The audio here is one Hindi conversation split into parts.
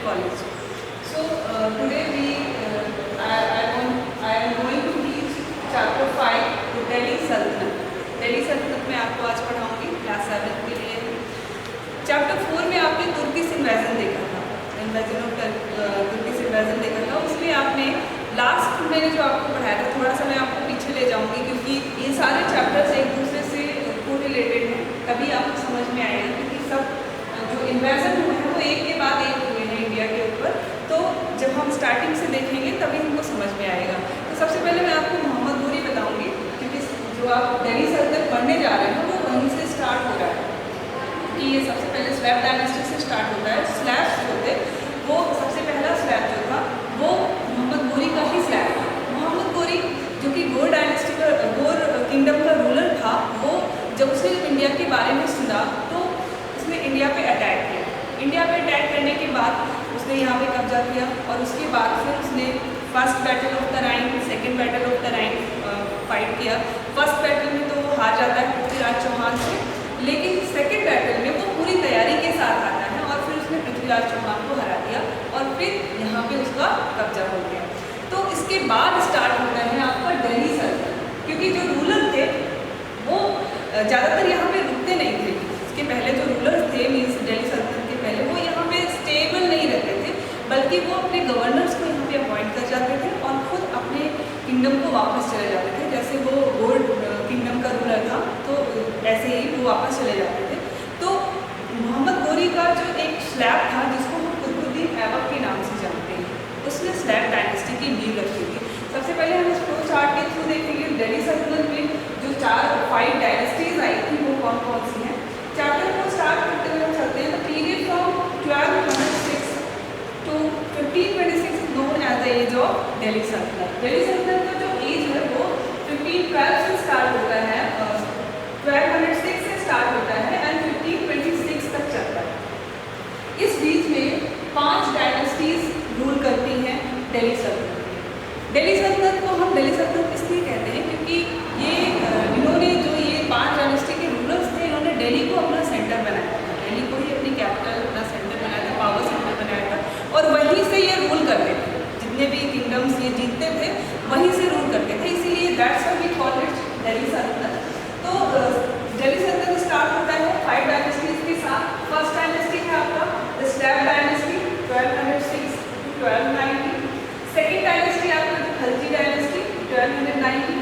college. So today I am going to teach chapter 5 to Delhi Sultanate. Delhi Sultanate में आपको आज पढ़ाऊंगी क्लास 7 के लिए। चैप्टर 4 में आपने तुर्किश इन्वेजन देखा था, तुर्किश इन्वेजन देखा था। उसमें आपने लास्ट मैंने जो आपको पढ़ाया था, थोड़ा सा मैं आपको पीछे ले जाऊंगी क्योंकि ये सारे चैप्टर्स एक दूसरे से कोरिलेटेड हैं, तभी आपको समझ में आएगा। क्योंकि सब जो इन्वेजन हुए हैं वो एक के बाद एक हुए हैं इंडिया के ऊपर, तो जब हम स्टार्टिंग से देखेंगे तभी हमको समझ में आएगा। तो सबसे पहले मैं आपको मोहम्मद गोरी बताऊंगी, क्योंकि जो आप दिल्ली सल्तनत पढ़ने जा रहे हैं वो वहीं से स्टार्ट हो रहा है। कि ये सबसे पहले स्लैब डायनेस्टी से स्टार्ट होता है। स्लैब्स जो थे वो सबसे पहला स्लैब जो था वो मोहम्मद गोरी का ही स्लैब था। मोहम्मद गोरी जो कि गोर डायनेस्टी का, गोर किंगडम का रूलर था, वो जब उसने इंडिया के बारे में सुना तो उसने इंडिया पे अटैक किया। इंडिया पे अटैक करने के बाद उसने यहाँ पे कब्जा किया और उसके बाद फिर उसने first battle of Tarain, second battle of Tarain fight किया। फर्स्ट बैटल में तो वो हार जाता है पृथ्वीराज चौहान से, लेकिन सेकेंड बैटल में वो पूरी तैयारी के साथ आता है और फिर उसने पृथ्वीराज चौहान को हरा दिया और फिर यहाँ पे उसका कब्जा हो गया। तो इसके बाद स्टार्ट होता है आपका दिल्ली सल्तनत, क्योंकि जो रूलर थे वो ज़्यादातर यहाँ पे रुकते नहीं थे। इसके पहले जो रूलर थे, मीन्स दिल्ली सल्तनत के पहले, वो यहाँ पे स्टेबल नहीं रहते थे, बल्कि वो अपने गवर्नर्स को यहाँ पे अपॉइंट कर जाते थे और खुद अपने किंगडम को वापस चले जाते थे। जैसे वो गोल्ड किंगडम का रूलर था तो ऐसे ही वो वापस चले जाते थे। तो मोहम्मद गोरी का जो एक स्लैब था जिसको हम कुतुबुद्दीन ऐबक के नाम से जानते हैं, उसने स्लैब डायनेस्टी की नींव रखी थी। सबसे पहले हम इस फ्लो चार्ट के थ्रू देखेंगे दिल्ली सल्तनत में जो 5 डायनेस्टीज आई थी वो कौन कौन सी हैं। चैप्टर को स्टार्ट करते हुए हम चलते हैं। The period from 1206 to 1526 is known as the age of Delhi सल्तनत। दिल्ली सल्तनत का जो एज है वो 1512 से स्टार्ट होता है, 1206 से स्टार्ट होता है एंड 1526 तक चलता है। इस बीच में 5 डायनेस्टीज रूल करती हैं दिल्ली सल्तनत। दिल्ली सल्तनत को हम दिल्ली सल्तनत इसलिए कहते हैं क्योंकि ये इन्होंने जो ये 5 डायनेस्टी के रूलर्स थे, इन्होंने दिल्ली को अपना सेंटर बनाया था, दिल्ली को ही अपनी कैपिटल, अपना सेंटर बनाया था, पावर सेंटर बनाया था और वहीं से ये रूल करते थे। जितने भी किंगडम्स ये जीतते थे वहीं से रूल करते थे, इसीलिए that's why we call it Delhi सल्तनत। तो दिल्ली सल्तनत स्टार्ट होता है 5 डायनेस्टीज के साथ। फर्स्ट डायनेस्टी है आपका the slab dynasty 1206 to 1290। Second dynasty आपका खलजी डायनेस्टी 1290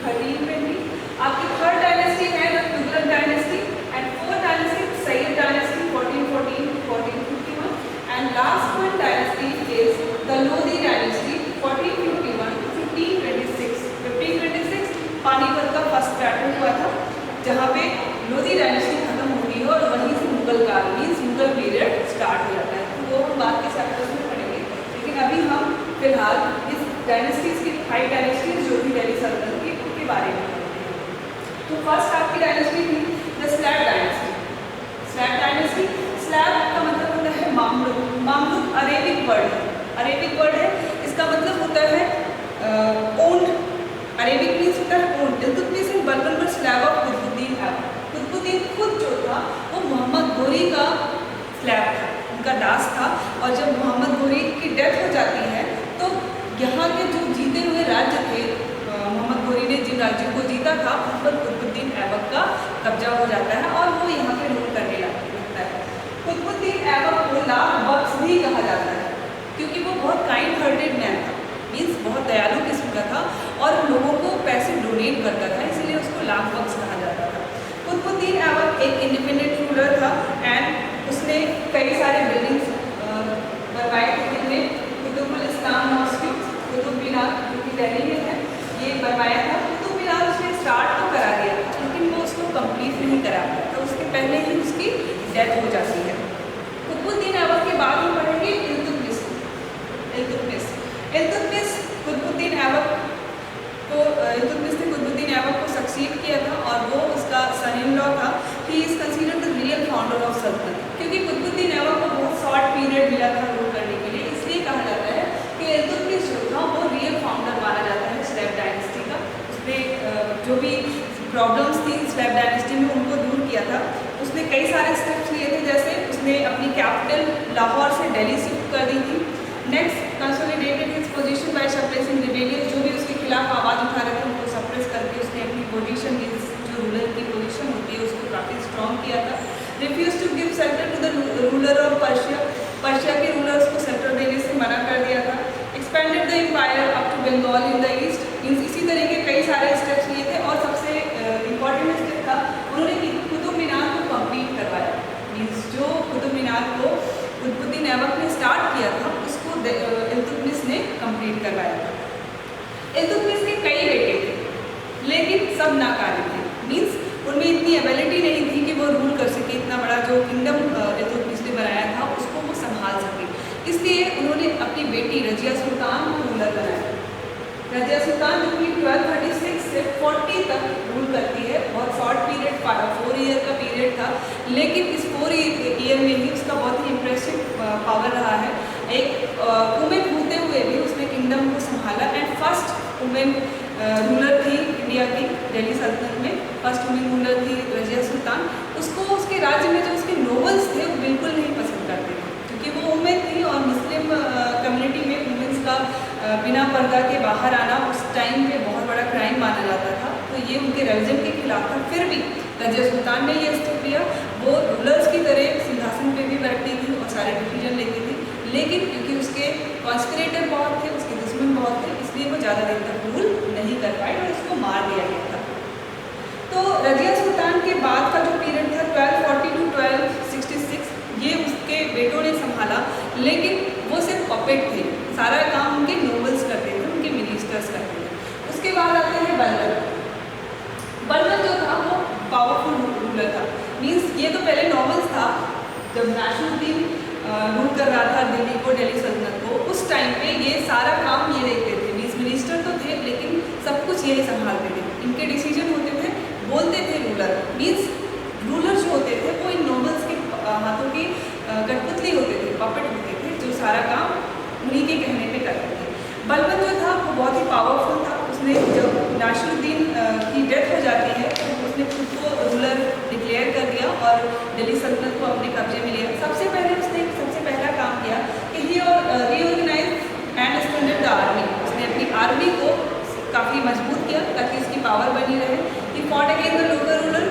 1320। आपकी थर्ड डायनेस्टी है the Tughlaq dynasty and fourth dynasty Syed dynasty 1414 1451 and last one dynasty is the Lodhi dynasty 1451 to 1526। 1526 Panipat का फर्स्ट बैटल हुआ था जहाँ पे लोधी डायनेस्टी खत्म होती है और वहीं से मुगल काल मीन्स मुगल पीरियड स्टार्ट हो जाता है। तो वो हम बाद के चैप्टर्स में पढ़ेंगे, लेकिन अभी हम फिलहाल इस डायनेस्टीज की 5 डायनेस्टीज जो भी दिल्ली सल्तनत की उनके बारे में पढ़ते हैं। तो फर्स्ट आपकी डायनेस्टी थी the slab dynasty. Slab dynasty, slab का मतलब होता है मामलुक। मामलुक अरेबिक वर्ड है, अरेबिक वर्ड है, इसका मतलब होता है ओन्ड। अरेबिक मीन्स होता है owned. Iltutmish and Balban were slave of Qutbuddin Aibak. Qutbuddin खुद जो था वो मोहम्मद गोरी का स्लैब था, उनका दास था। और जब मोहम्मद गोरी की डेथ हो जाती है तो यहाँ के जो जीते हुए राज्य थे, मोहम्मद गोरी ने जिन राज्यों को जीता था उन पर कुतुबुद्दीन ऐबक का कब्जा हो जाता है और वो यहाँ पे रूल करने लगता है। कुतुबुद्दीन ऐबक को लाख बख्श भी कहा जाता है क्योंकि वो बहुत काइंड हार्टेड मैन था, मीन्स बहुत दयालु किस्म का था और लोगों को पैसे डोनेट करता था, इसलिए उसको लाख बख्श कहा जाता था। कुतुबुद्दीन ऐबक एक इंडिपेंडेंट रूलर था एंड उसने कई सारे बिल्डिंग्स बनवाए थे। जिनमें कुतुबुल इस्लाम मॉस्क, कुतुब मीनार जो कि दिल्ली में है, ये बनवाया था। कुतुब मीनार उसने स्टार्ट तो करा दिया था लेकिन वो उसको कंप्लीट नहीं करा पाया, तो उसके पहले ही उसकी डेथ हो जाती है। कुतुबुद्दीन ऐबक के बाद हम पढ़ेंगे इल्तुतमिश। इल्तुतमिश कुतुबुद्दीन ऐबक को, इल्तुतमिश ने कुतुबुद्दीन ऐबक को सक्सीड किया था और वो उसका सन इन लॉ था। He is considered the real founder of सल्तनत, क्योंकि कुतुबुद्दीन ऐबक को बहुत शॉर्ट पीरियड मिला था रूल करने के लिए, इसलिए कहा जाता है कि इल्तुतमिश जो था वो रियल फाउंडर माना जाता है स्लैब डायनेस्टी का। उसने जो भी प्रॉब्लम्स थी स्लैब डायनेस्टी में उनको दूर किया था। उसने कई सारे स्टेप्स लिए थे, जैसे उसने अपनी कैपिटल कैपिटल लाहौर से दिल्ली शिफ्ट कर दी थी। Next, consolidated his position by suppressing rebellion, जो भी उसके खिलाफ आवाज़ उठा रहे थे उनको सप्रेस करके उसने अपनी पोजीशन, जो रूलर की पोजीशन होती है उसको काफ़ी स्ट्रॉन्ग किया था। Refuse to give shelter to the ruler of Persia, Persia के रूलर्स को सेंटर देने से मना कर दिया था। Expanded the empire up to Bengal in the east, means इसी तरह के कई सारे स्टेप्स लिए थे और सबसे इम्पॉर्टेंट स्टेप था उन्होंने कुतुब मीनार को कंप्लीट करवाया। मीन्स जो कुतुब मीनार को कुतुबुद्दीन ऐबक ने स्टार्ट किया था उसको इल्तुतमिश ने कंप्लीट करवाया था। इल्तुतमिश के कई बेटे थे लेकिन सब नाकाबिल थे, मीन्स उनमें इतनी एबिलिटी नहीं थी कि वो रूल कर सके, इतना बड़ा जो किंगडम इल्तुतमिश ने बनाया था उसको वो संभाल सके। इसलिए उन्होंने अपनी बेटी रजिया सुल्तान को रूलर बनाया। रजिया सुल्तान जो कि 1236 से 40 तक रूल करती है, बहुत शॉर्ट पीरियड 4 ईयर का पीरियड था, लेकिन इस 4 ईयर में ही उसका बहुत ही इम्प्रेसिव पावर रहा है। एक वुमेन होते हुए भी उसने किंगडम को संभाला एंड फर्स्ट वुमेन रूलर थी इंडिया की दिल्ली सल्तनत में, फर्स्ट वुमेन रूलर थी रजिया सुल्तान। उसको उसके राज्य में जो उसके नोबल्स थे वो बिल्कुल नहीं पसंद करते थे क्योंकि वो वुमेन थी और मुस्लिम कम्युनिटी में वुमेन्स का बिना पर्दा के बाहर आना उस टाइम पे बहुत बड़ा क्राइम माना जाता था, तो ये उनके रिलीजन के खिलाफ था। फिर भी रजिया सुल्तान ने ये स्टेप लिया, वो रूलर्स की तरह सिंहासन पे भी बैठती थी और सारे डिसीजन लेती थी, लेकिन क्योंकि उसके कॉन्स्पिरेटर बहुत थे, उसके दुश्मन बहुत थे, इसलिए वो ज़्यादा देर तक रूल नहीं कर पाए और उसको मार दिया गया था। तो रजिया सुल्तान के बाद का जो पीरियड था 1240 टू 1266, ये उसके बेटों ने संभाला, लेकिन वो सिर्फ पपेट थे, सारा काम उनके नोबल्स करते थे, उनके मिनिस्टर्स करते थे। उसके बाद आते हैं बलबन। बलबन जो था वो पावरफुल रूलर था, मीन्स ये तो पहले नॉवल्स था जब नासिरुद्दीन रूल कर रहा था दिल्ली को, दिल्ली सल्तनत को, उस टाइम पे ये सारा काम ये देखते थे, मीन्स मिनिस्टर तो थे लेकिन सब कुछ यही संभालते थे, इनके डिसीजन होते थे, बोलते थे रूलर, मीन्स रूलर जो होते थे वो इन नोबल्स के हाथों की कठपुतली होते थे, पपेट होते थे, जो सारा काम उन्हीं के कहने पे करते थे। बलबन जो था वो बहुत ही पावरफुल था, उसने जब नासिरुद्दीन की डेथ हो जाती है तो उसने खुद को रूलर डिक्लेयर कर दिया और दिल्ली सल्तनत को अपने कब्जे में लिया। सबसे पहले उसने सबसे पहला काम किया कि reorganise and strengthen the army, उसने अपनी आर्मी को काफ़ी मजबूत किया ताकि उसकी पावर बनी रहे। He fought against the local ruler,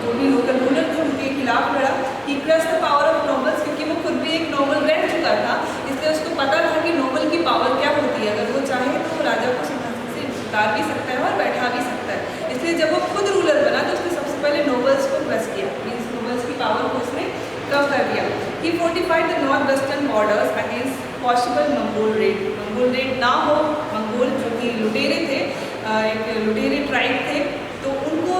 जो भी लोकल रूलर थे उनके खिलाफ लड़ा। He crushed the power of nobles, क्योंकि वो खुद भी एक नोबल रह चुका था, इसलिए उसको पता था कि नोबल की पावर क्या होती है, अगर वो चाहे तो वो राजा को सिंहासन से उतार भी सकता है और बैठा भी सकता है। इसलिए जब वो खुद रूलर बना तो उसने सबसे पहले नोबल्स को क्रश किया, मीन्स नोबल्स की पावर को उसने कम कर दिया। He fortified the north western borders against possible Mongol raid, Mongol raid ना हो, मंगोल जो कि लुटेरे थे, एक लुटेरे ट्राइब थे, तो उनको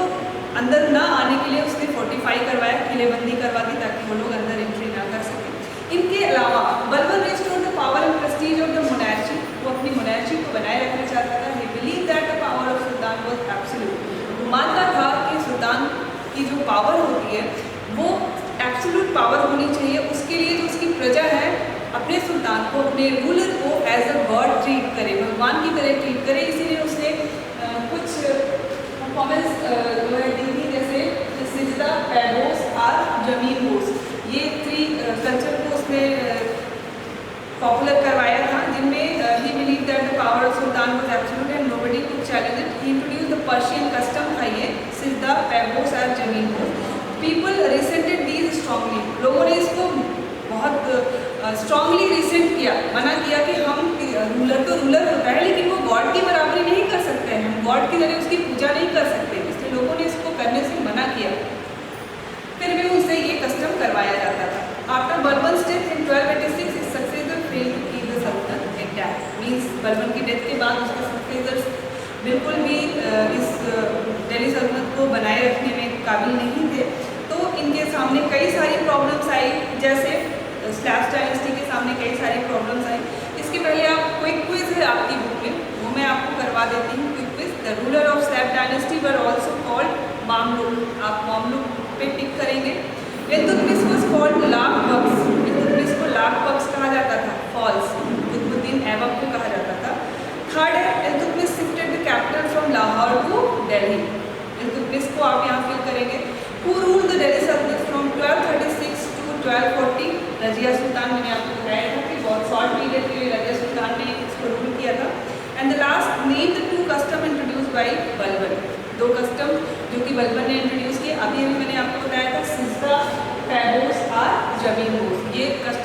अंदर ना आने के लिए उसने फोर्टिफाई करवाया, किलेबंदी करवा दी ताकि वो लोग अंदर एंट्री ना कर सकें। इनके अलावा Balban restored the power and Prestige of the monarchy, वो अपनी मोनार्ची को बनाए रखना चाहता था। ही believe that the power of sultan was absolute, वो मानता था कि सुल्तान की जो पावर होती है वो एब्सोल्यूट पावर होनी चाहिए, उसके लिए जो उसकी प्रजा है अपने सुल्तान को, अपने रूलर को एज अ गॉड ट्रीट करे, भगवान की तरह ट्रीट करे। इसीलिए उसने कुछ परफॉर्मेंस जो है दी थी, जैसे सिजदा, पैगोस और जमीन बोस, ये 3 कल्चर को उसने पॉपुलर करवाया था, जिनमें ही believe that the power of sultan was absolute and nobody could challenge it. He introduced the Persian custom था ये सिजदा, पैगोस और जमीन Bose. People resented these strongly, लोगों ने इसको बहुत स्ट्रांगली रिसेंट किया, मना किया कि हम रूलर तो रूलर होता है लेकिन वो गॉड की बराबरी नहीं कर सकते हैं, हम गॉड की तरह उसकी पूजा नहीं कर सकते, इसलिए लोगों ने इसको करने से मना किया। फिर भी उनसे ये कस्टम करवाया जाता था। After Balban death in 1286 his successor failed to keep the सल्तनत इंटैक्ट, मींस बलबन की डेथ के बाद उसके सक्सेसर्स बिल्कुल भी इस दिल्ली सल्तनत को बनाए रखने में काबिल नहीं थे, तो इनके सामने कई सारी प्रॉब्लम्स आई, जैसे स्लैश डायनेस्टी के सामने कई सारी प्रॉब्लम्स आई। इसके पहले आप क्विक क्विज है आपकी बुक में, वो मैं आपको करवा देती हूँ। Quick quiz, the ruler of slash dynasty were also called Mamluk, आप मामलुक पे टिक करेंगे। इल्तुतमिश वाज कॉल्ड लाख बख्श, इल्तुतमिश को लाख बख्श कहा जाता था, फॉल्स, कुतुबुद्दीन ऐबक को कहा जाता था। थर्ड है Iltutmish shifted the capital from Lahore to Delhi, Iltutmish को आप यहाँ फिल करेंगे। हु रूल्ड द दिल्ली सल्तनत फ्रॉम 1236 to 1240, रजिया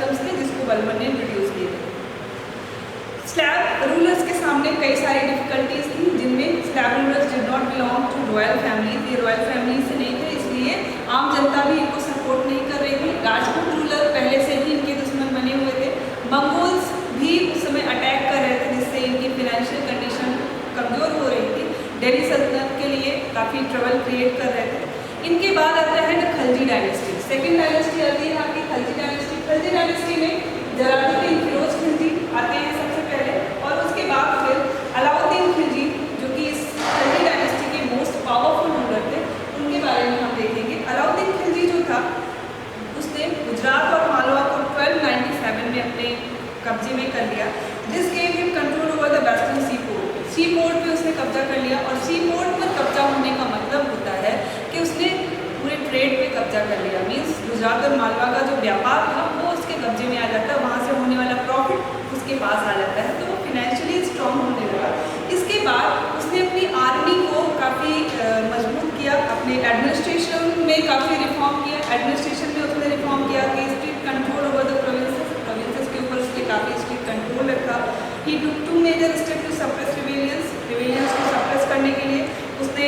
कस्टम्स थे जिसको बर्मन ने इंट्रोड्यूस किए थे। स्लैब रूलर्स के सामने कई सारी डिफिकल्टीज थी, जिनमें slave rulers did not belong to royal families, ये रॉयल फैमिली से नहीं थे, इसलिए आम जनता भी इनको सपोर्ट नहीं कर रही थी। राजपूत रूलर पहले से ही इनके दुश्मन बने हुए थे। मंगोल्स भी उस समय अटैक कर रहे थे, जिससे इनकी फाइनेंशियल कंडीशन कमज़ोर हो रही थी। दिल्ली सल्तनत के लिए काफ़ी ट्रबल क्रिएट कर रहे थे। इनके बाद आता है the Khalji dynasty. Second dynasty आती है आपकी खलजी डायनेस्टी। खलजी डायनेस्टी में जलालुद्दीन फिरोज खिलजी आते हैं सबसे पहले, और उसके बाद फिर अलाउद्दीन खिलजी, जो कि इस खलजी डायनेस्टी के मोस्ट पावरफुल रूलर थे, उनके बारे में हम देखेंगे। अलाउद्दीन खिलजी जो था उसने गुजरात और मालवा को 1297 में अपने कब्जे में कर लिया, जिस gave him control over the western sea port. Sea port पे उसने कब्जा कर लिया, और सी पोर्ट पर कब्जा होने का मतलब होता है कि उसने पूरे ट्रेड पे कब्जा कर लिया। मीन्स गुजरात और मालवा का जो व्यापार था वो उसके कब्जे में आ जाता है, वहाँ से होने वाला प्रॉफिट उसके पास आ जाता है, तो वो फिनेंशियली स्ट्रॉन्ग होने लगा। इसके बाद उसने अपनी आर्मी को काफ़ी मजबूत किया, अपने एडमिनिस्ट्रेशन में काफ़ी रिफॉर्म किया। एडमिनिस्ट्रेशन में उसने रिफॉर्म किया कि strict control over the provinces के ऊपर उसने काफ़ी स्ट्रिक्ट कंट्रोल रखा। He took 2 major step to suppress rebellions को सप्रेस करने के लिए उसने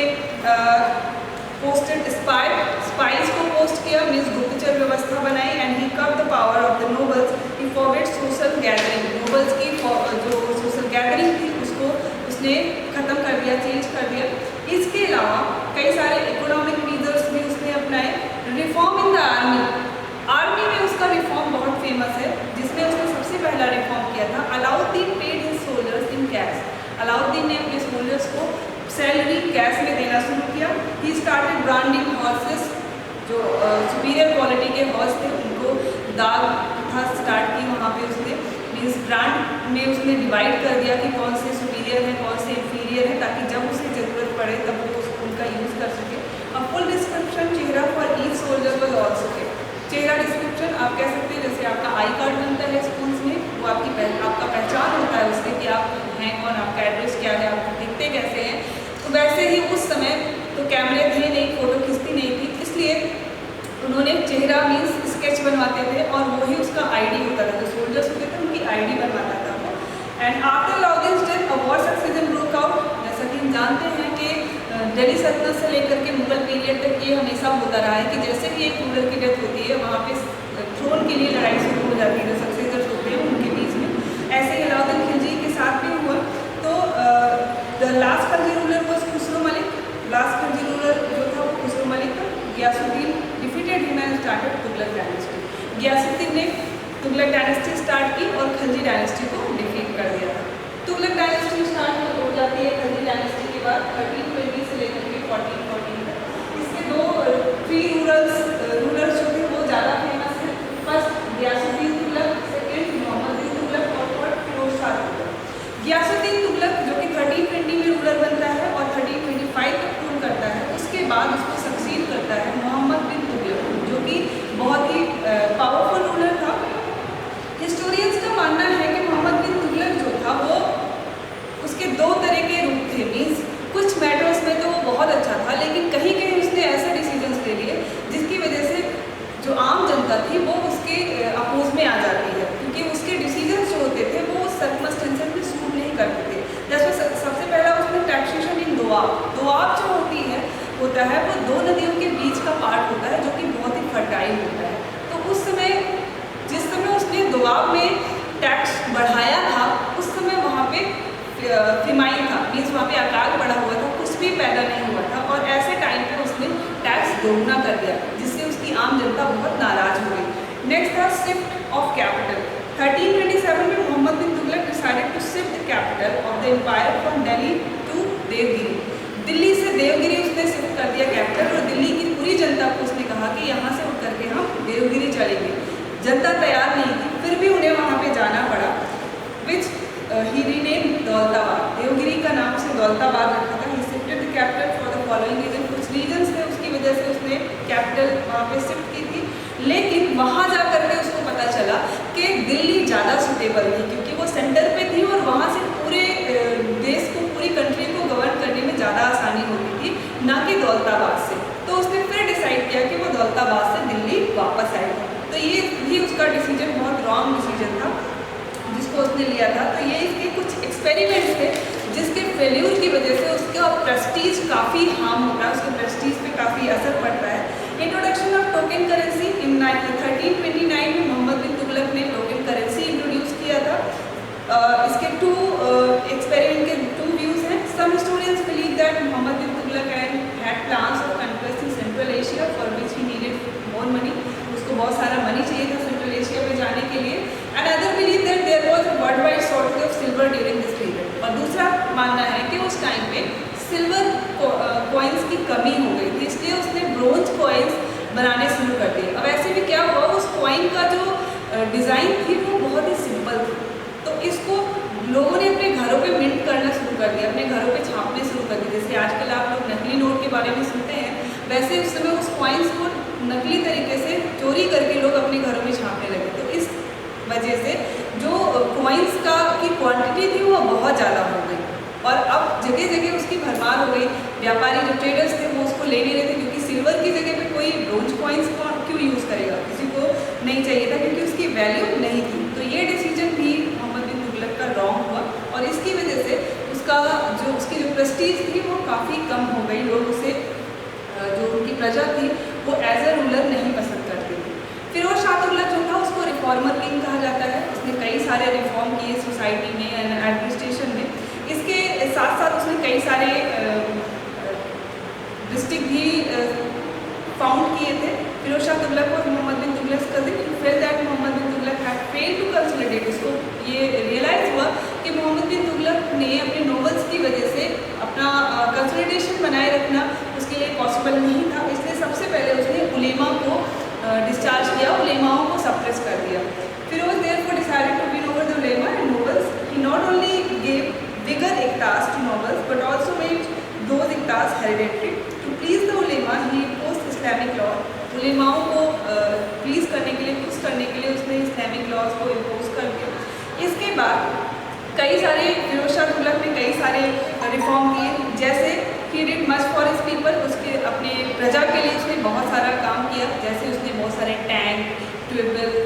पोस्टेड स्पाइस को पोस्ट किया, मीन्स गुप्तचर व्यवस्था बनाई। And he cut the power of the nobles, he forget social gathering. Nobles की जो सोशल गैदरिंग थी उसको उसने ख़त्म कर दिया, चेंज कर दिया। इसके अलावा कई सारे इकोनॉमिक मेजर्स भी उसने अपनाए। रिफॉर्म इन द आर्मी में उसका रिफॉर्म बहुत फेमस है, जिसमें उसने सबसे पहला रिफॉर्म किया था Alauddin paid his soldiers in cash. Alauddin ने अपने सोल्जर्स को सैलरी कैश में देना शुरू किया। ही स्टार्टेड ब्रांडिंग हॉर्सेस, जो सुपीरियर क्वालिटी के हॉर्स थे उनको दाग था स्टार्ट की वहाँ पे उसने। मीन्स ब्रांड में उसने डिवाइड कर दिया कि कौन से सुपीरियर है कौन से इंफीरियर है, ताकि जब उसे ज़रूरत पड़े तब वो उनका यूज़ कर सके। अब फुल डिस्क्रिप्शन चेहरा for each soldier was also के। चेहरा डिस्क्रिप्शन आप कह सकते हैं जैसे आपका आई कार्ड बनता है स्कूल्स में, वो आपका पहचान होता है उससे कि आप हैं कौन, आपका एड्रेस क्या है, आप दिखते कैसे हैं। तो वैसे ही उस समय तो कैमरे थे नहीं, फ़ोटो खींचती नहीं थी, इसलिए उन्होंने चेहरा मीन्स स्केच बनवाते थे और वही उसका आईडी होता था। जो सोल्जर्स होते थे उनकी आईडी बनवाता था वो। And after Alauddin's death a war succession broke out. जैसा कि हम जानते हैं कि दिल्ली सल्तनत से लेकर के मुगल पीरियड तक ये हमेशा होता रहा है कि जैसे भी एक रूलर की डेथ होती है वहाँ पे थ्रोन के लिए लड़ाई शुरू हो जाती है, जो सक्सेसर्स होते हैं उनके बीच में। ऐसे ही अलाउद्दीन खिलजी के साथ भी हुआ। तो the last Khalji ruler was Khusro Malik. Last Khalji ruler जो था वो खुसरो मलिक था। Ghiyasuddin defeated him and started Tughlaq dynasty. Ghiyasuddin ने तुगलक डायनेस्टी स्टार्ट की और खलजी डायनेस्टी को डिफीट कर दिया था। तुगलक डायनेस्टी स्टार्ट हो जाती है खलजी डायनेस्टी के बाद 1320 से लेकर के 1414 तक। इसके 3 रूलर्स जो थे वो ज़्यादा फेमस है। फर्स्ट गियासुद्दीन तुगलक, सेकेंड मोहम्मद बिन तुगलक और थर्ड फिरोज शाह तुगलक। गियासुद्दीन तुगलक जो कि 1320 में रूलर बनता है और 1325 तक रूल करता है। उसके बाद उसको सक्सीड करता है मोहम्मद बिन तुगलक, जो कि बहुत ही पावरफुल रूलर था। हिस्टोरियंस का मानना है कि मोहम्मद बिन तुगलक जो था वो उसके 2 तरह के रूप थे। मीन्स कुछ मैटर्स में तो वो बहुत अच्छा था, लेकिन कहीं कहीं उसने ऐसे डिसीजंस ले लिए जिसकी वजह से जो आम जनता थी वो उसके अपोज में आ जाती है, क्योंकि उसके डिसीजंस जो होते थे वो उस सर्कमस्टेंसेस में सूट नहीं करते थे। जैसे सबसे पहला उसने टैक्सेशन इन दोआब जो होता है वो 2 नदियों के बीच का पार्ट होता है जो कि बहुत ही फर्टाइल होता है। तो उस समय जिस समय उसने दोआब में टैक्स बढ़ाया था उस समय वहाँ पे फिमाइन था, मीन्स वहाँ पे अकाल पड़ा हुआ था, कुछ भी पैदा नहीं हुआ था, और ऐसे टाइम पे उसने टैक्स दोगुना कर दिया जिससे उसकी आम जनता बहुत नाराज हो गई। नेक्स्ट था शिफ्ट ऑफ कैपिटल। 1327 में Mohammad bin Tughlaq decided to shift the capital of the empire from Delhi to Devagiri. Delhi से देवगिरी उसने शिफ्ट कर दिया कैपिटल, और दिल्ली की पूरी जनता को उसने कहा कि यहाँ से उठ करके हम देवगिरी चलेंगे। जनता तैयार नहीं थी, फिर भी उन्हें वहाँ पे जाना पड़ा। Which he rename Daulatabad, Devagiri का नाम उसे दौलताबाद रखा था। He shifted the capital for the following reason. कुछ रीजन्स थे उसकी वजह से उसने कैपिटल वहाँ पे शिफ्ट की थी, लेकिन वहाँ जा करके उसको पता चला कि दिल्ली ज़्यादा सूटेबल थी, क्योंकि वो सेंटर पे थी और वहाँ से पूरे देश को, पूरी कंट्री को गवर्न करने में ज़्यादा आसानी होती थी, ना कि दौलताबाद से। तो उसने फिर डिसाइड किया कि वो दौलताबाद से दिल्ली वापस आएगा। तो ये भी उसका डिसीजन बहुत रॉन्ग डिसीजन था जिसको उसने लिया था। तो ये इसके कुछ एक्सपेरिमेंट्स थे जिसके फेल्यूर की वजह से उसका प्रेस्टीज काफ़ी हार्म हो रहा है, उसके प्रेस्टीज पे काफ़ी असर पड़ रहा है। Introduction of token currency in 1329 में मोहम्मद बिन तुगलक ने टोकन करेंसी इंट्रोड्यूस किया था। इसके एक्सपेरिमेंट के टू व्यूज़ हैं। Some historians believe that Mohammad bin Tughlaq had plans of conquesting Central Asia for which he needed more money, उसको बहुत सारा मनी चाहिए था सेंट्रल एशिया में जाने के लिए। And other believe that there was a world wide shortage of silver during this period. और दूसरा मानना है कि उस टाइम पे सिल्वर कॉइन्स की कमी हो गई थी, इसलिए उसने ब्रोंज कॉइन्स बनाने शुरू कर दिए। अब ऐसे में क्या हुआ, उस कॉइन का जो डिज़ाइन थी वो बहुत ही सिंपल थी, तो इसको लोगों ने अपने घरों पे मिंट करना शुरू कर दिया, अपने घरों पे छापने शुरू कर दिए। जैसे आजकल आप लोग नकली नोट के बारे में सुनते हैं, वैसे उस समय उस कॉइन्स को नकली तरीके से चोरी करके लोग अपने घरों में छापने लगे। तो इस वजह से जो कॉइन्स की क्वांटिटी थी वो बहुत ज़्यादा हो गई और अब जगह जगह उसकी भरमार हो गई। व्यापारी जो ट्रेडर्स थे वो उसको ले नहीं रहे थे, क्योंकि सिल्वर की जगह पे कोई ब्रोंज कॉइन्स क्यों यूज़ करेगा, किसी को नहीं चाहिए था क्योंकि उसकी वैल्यू नहीं थी। तो ये डिसीजन भी मोहम्मद बिन तुगलक का रॉन्ग हुआ और इसकी वजह से उसकी जो प्रेस्टीज थी वो काफ़ी कम हो गई। लोग उसे जो उनकी प्रजा थी वो एज अ रूलर नहीं पसंद करती थी। फिरोज शाह तुगलक जो था उसको रिफॉर्मर किंग कहा जाता है। उसने कई सारे रिफॉर्म किए सोसाइटी में एंड एडमिनिस्ट्रेशन में। इसके साथ साथ उसने कई सारे डिस्ट्रिक्ट भी फाउंड किए थे। फिरोज शाह तुगलक और Mohammad bin Tughlaq cousin felt that Mohammad bin Tughlaq had failed to consolidate. उसको ये रियलाइज़ हुआ कि मोहम्मद बिन तुगलक ने अपने नॉवेल्स की वजह से अपना कंसोलिडेशन बनाए रखना उसके लिए पॉसिबल नहीं था, इसलिए सबसे पहले उसने उलेमा को डिस्चार्ज किया, उलेमाओं को सप्रेस कर दिया। Firoz therefore decided to win over the ulema and nobles. He not only gave bigger iqtas to nobles but also made those iqtas hereditary. To please the ulema he imposed Islamic law. उलेमाओं को प्लीज़ करने के लिए, खुश करने के लिए उसने इस्लामिक लॉज को इम्पोज कर दिया। इसके बाद कई सारे फिरोज शाह तुगलक ने कई सारे रिफॉर्म किए, जैसे he did much for his people. उसके अपने प्रजा के लिए उसने बहुत सारा काम किया, जैसे उसने बहुत सारे tank, tubewell,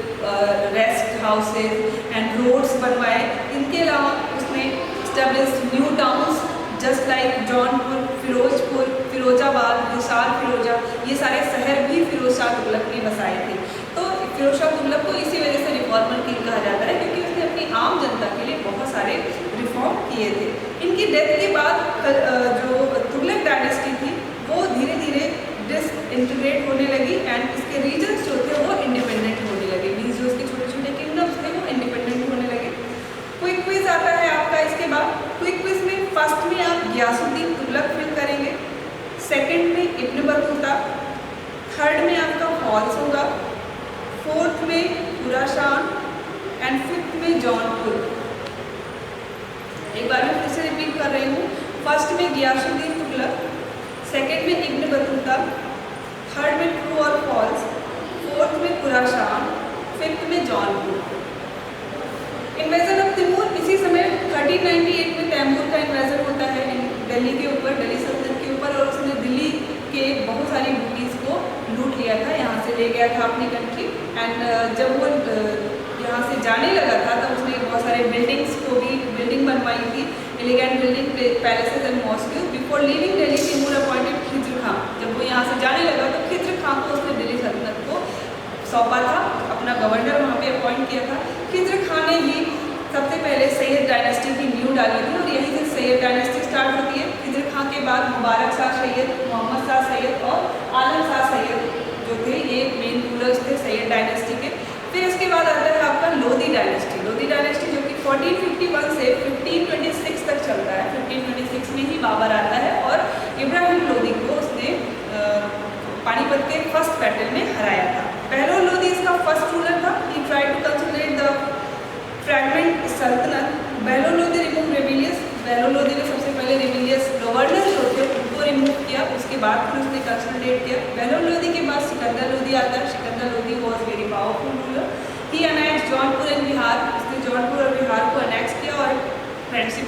rest houses and roads बनवाए। इनके अलावा उसने establish new towns just like Jaunpur, Firozpur, Firozabad, Hisar Firoza, ये सारे शहर भी फिरोज शाह तुगलक ने बसाए थे। तो फिरोज शाह तुगलक को इसी वजह से रिफॉर्मर किंग कहा जाता है, क्योंकि उसने अपनी आम जनता के लिए बहुत सारे रिफॉर्म किए थे। इनकी डेथ के बाद जो तुगलक डायनेस्टी थी वो धीरे धीरे डिसइंटीग्रेट होने लगी एंड इसके रीजन्स जो थे वो इंडिपेंडेंट होने लगे। मीन्स जो उसके छोटे छोटे किंगडम्स थे वो इंडिपेंडेंट होने लगे। क्विक क्विज आता है आपका इसके बाद। क्विक क्विज में फर्स्ट में आप गियासुद्दीन तुगलक फिल करेंगे, सेकंड में इब्न बतूता, थर्ड में आपका फॉल्स होगा, फोर्थ में खुरासान एंड फिफ्थ में जौनपुर। एक बार मैं फिर से रिपीट कर रही हूँ। फर्स्ट में गियासुद्दीन तुगलक, सेकंड में इब्न बतूता, थर्ड में ट्रू और फॉल्स, फोर्थ में खुरासान, फिफ्थ में जौनपुर। इन्वेजन ऑफ तिमूर, इसी समय 1398 में तैमूर का इन्वेजन होता है दिल्ली के ऊपर, दिल्ली सल्तनत के ऊपर, और उसने दिल्ली के बहुत सारी बूटीज़ को लूट लिया था, यहाँ से ले गया था अपनी कंट्री। एंड जब वो यहाँ से जाने लगा था तब उसने बहुत सारे बिल्डिंग बनवाई थी, elegant building, palaces and mosques. Before leaving Delhi Timur appointed Khizr Khan. जब वो यहाँ से जाने लगा तो खिज्र खां को उसने दिल्ली सल्तनत को सौंपा था, अपना गवर्नर वहाँ पे अपॉइंट किया था। खिज्र खां ने ही सबसे पहले सैयद डायनेस्टी की नींव डाली थी और यहीं से सैयद डायनेस्टी स्टार्ट होती है। खिज्र खां के बाद मुबारक शाह सैयद, मोहम्मद शाह सैयद और आलम शाह सैयद जो थे ये मेन रूलर्स थे सैयद डायनेस्टी के। फिर इसके बाद आता है आपका लोधी डायनेस्टी। लोधी डायनेस्टी जो कि 1451 से 1526 तक चलता है। 1526 में ही बाबर आता है और इब्राहिम लोधी को उसने पानीपत के फर्स्ट बैटल में हराया था। बहलोल लोधी इसका फर्स्ट रूलर था। He tried to consolidate the fragment sultanate. Bahlol Lodhi remove rebellious. Bahlol Lodhi ने सबसे पहले रेबिलियस गवर्नर जो थे उनको रिमूव किया, उसके बाद फिर उसने कंसोलिडेट किया। बहलोल लोधी के बाद सिकंदर लोधी आता है। Sikandar Lodi was very powerful ruler. He annex Jaunpur and Bihar. उसने जौनपुर और बिहार को अनेक्स किया और फ्रेंडशिप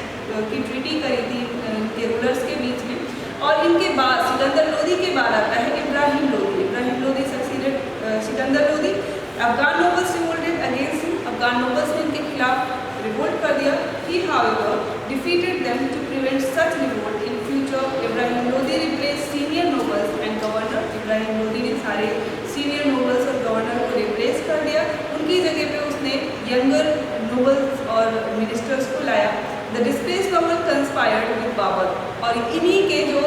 की ट्रीटी करी थी इनके रूलर्स के बीच में। और इनके बाद सिकंदर लोधी के बाद आता है Ibrahim Lodhi. Ibrahim Lodhi succeeded Sikandar Lodhi. Afghan nobles revolted against him, Afghan nobles ने इनके खिलाफ रिवोल्ट कर दिया। He however defeated them to prevent such revolt in future. Ibrahim Lodi replace senior nobles and governor, Ibrahim Lodi ने सारे सीनियर नोबल्स और गवर्नर को रिप्लेस कर दिया, उनकी जगह पे उसने यंगर नोबल्स और मिनिस्टर्स को लाया। The displace noble conspired with Babur, और इन्हीं के जो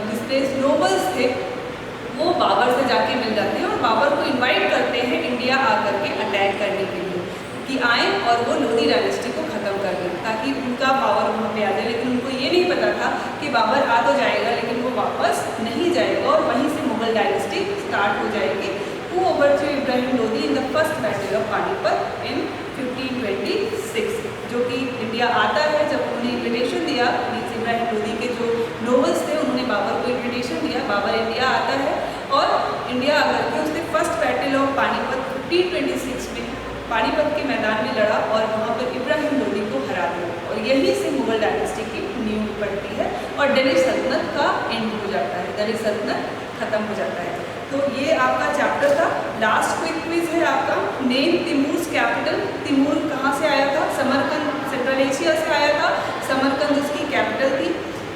डिस्प्लेस नोबल्स थे वो बाबर से जाके मिल जाते हैं और बाबर को इनवाइट करते हैं इंडिया आकर के अटैक करने के लिए कि आए और वो लोधी डायनेस्टी को ख़त्म कर दें ताकि उनका पावर वहाँ पे आ जाए। लेकिन उनको ये नहीं पता था कि बाबर आ तो जाएगा लेकिन वो वापस नहीं जाएगा और वहीं से मुगल डायनेस्टी स्टार्ट हो जाएगी। Who overthrew Ibrahim Lodi in the first battle of Panipat in 1526, जो कि इंडिया आता है जब उन्होंने इन्विटेशन दिया, मीन्स इब्राहिम लोदी के जो नोबल्स थे उन्होंने बाबर को इन्विटेशन दिया, बाबर इंडिया आता है और इंडिया आकर के उसने फर्स्ट बैटल ऑफ पानीपत 1526 में पानीपत के मैदान में लड़ा और वहाँ पर इब्राहिम लोदी को हरा दिया और यहीं से मुगल डायनेस्टी की नींव पड़ती है और दिल्ली सल्तनत का एंड हो जाता है, दिल्ली सल्तनत खत्म हो जाता है। तो ये आपका चैप्टर था। लास्ट क्विक क्विज है आपका, नेम तिमूर्स कैपिटल। तिमूर कहाँ से आया था? समरकंद, सेंट्रल एशिया से आया था। समरकंद उसकी कैपिटल थी।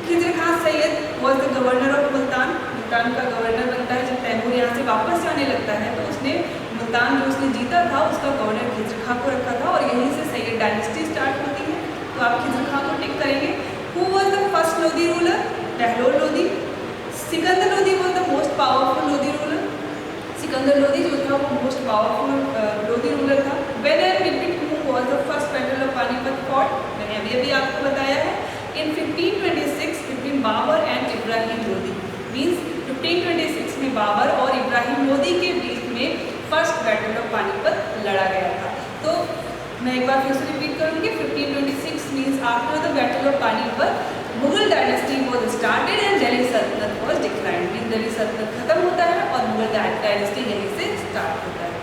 Khizr Khan Sayyid was the governor of Multan, Multan का गवर्नर बनता है। जब तैमूर यहाँ से वापस जाने लगता है तो उसने मुल्तान जो उसने जीता था उसका गवर्नर खिजर खां को रखा था और यहीं से सैयद डायनेस्टी स्टार्ट होती है। तो आप खिजर खां को टिक करेंगे। Who was the first Lodi ruler? Bahlol Lodi. Sikandar Lodi was the most powerful Lodi ruler. Sikandar Lodi जो था वो मोस्ट पावरफुल लोधी रूलर था। When and between whom was the first battle of Panipat fought? मैंने अभी आपको बताया है। In 1526 between Babur and Ibrahim Lodi, means 1526 में बाबर और इब्राहिम लोधी के बीच में फर्स्ट बैटल ऑफ पानीपत लड़ा गया था। तो मैं एक बार फिर से रिपीट करूँगी। 1526 means after the battle of Panipat Mughal dynasty was started and Delhi सल्तनत वॉज डिक्लाइंड। मीन्स दिल्ली सल्तनत खत्म होता है और मुगल डायनेस्टी यहीं से स्टार्ट होता है।